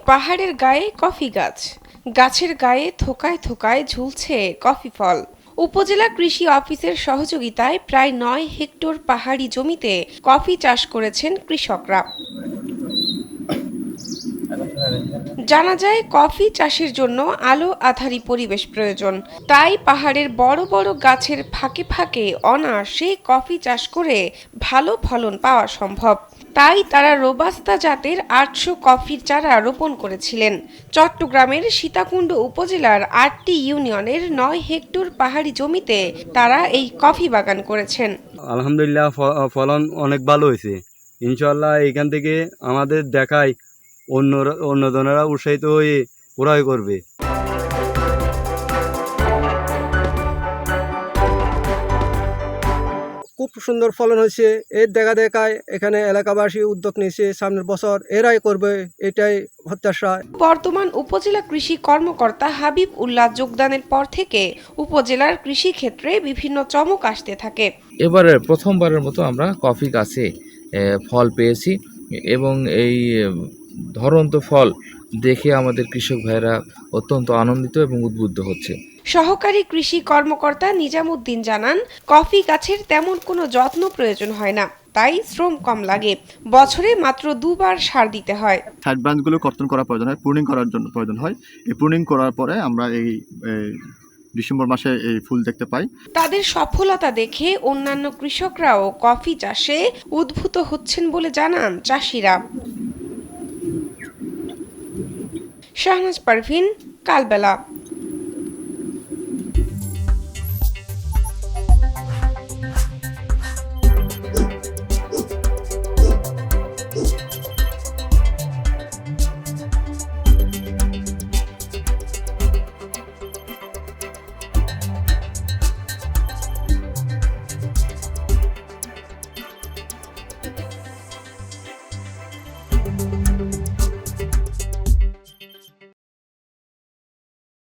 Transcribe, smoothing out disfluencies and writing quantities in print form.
পাহাড়ের গায়ে কফি গাছ, গাছের গায়ে থোকায় থোকায় ঝুলছে কফি ফল। উপজেলা কৃষি অফিসের সহযোগিতায় প্রায় ৯ হেক্টর পাহাড়ি জমিতে কফি চাষ করেছেন কৃষকরা। জানা যায় কফি চাষের জন্য আলো আঁধারি পরিবেশ প্রয়োজন, তাই পাহাড়ের বড় বড় গাছের ফাঁকে ফাঁকে অনায়াসে কফি চাষ করে ভালো ফলন পাওয়া সম্ভব। তাই তারা রোবাস্তা জাতের ৮০০ কফির চারা রোপণ করেছিলেন। চট্টগ্রামের সীতাকুণ্ড উপজেলার ৮টি ইউনিয়নের ৯ হেক্টর পাহাড়ি জমিতে তারা এই কফি বাগান করেছেন। আলহামদুলিল্লাহ, ফলন অনেক ভালো হয়েছে। ইনশাল্লাহ এখান থেকে আমাদের দেখায় অন্যজনেরা উৎসাহিত হয়ে ক্রয় করবে। খুব সুন্দর ফলন হয়েছে। এর দেখায় এখানে এলাকাবাসী উদ্যোগ নিয়েছে, সামনের বছর এরাই করবে, এটাই প্রত্যাশা। বর্তমান উপজেলা কৃষি কর্মকর্তা হাবিব উল্লাহ যোগদানের পর থেকে উপজেলার কৃষি ক্ষেত্রে বিভিন্ন চমক আসতে থাকে। এবারে প্রথমবারের মতো আমরা কফি গাছে ফল পেয়েছি এবং এই ধরন্ত ফল দেখে আমাদের কৃষক ভাইরা অত্যন্ত আনন্দিত এবং উদ্বুদ্ধ হচ্ছে। সহকারী কৃষি কর্মকর্তা নিজামুদ্দিন জানান, কফি গাছের তেমন কোনো যত্ন প্রয়োজন হয় না, তাই শ্রম কম লাগে। বছরে মাত্র ২ বার সার দিতে হয়। সাইড ব্রাঞ্চগুলো কর্তন করা প্রয়োজন হয়, প্রুনিং করার জন্য প্রয়োজন হয়। এই প্রুনিং করার পরে আমরা এই ডিসেম্বর মাসে এই ফুল দেখতে পাই। তাদের সফলতা দেখে অন্যান্য কৃষকরাও কফি চাষে উদ্বুদ্ধ হচ্ছেন বলে জানান চাষিরা। শাহনাজ পারভিন, কালবেলা।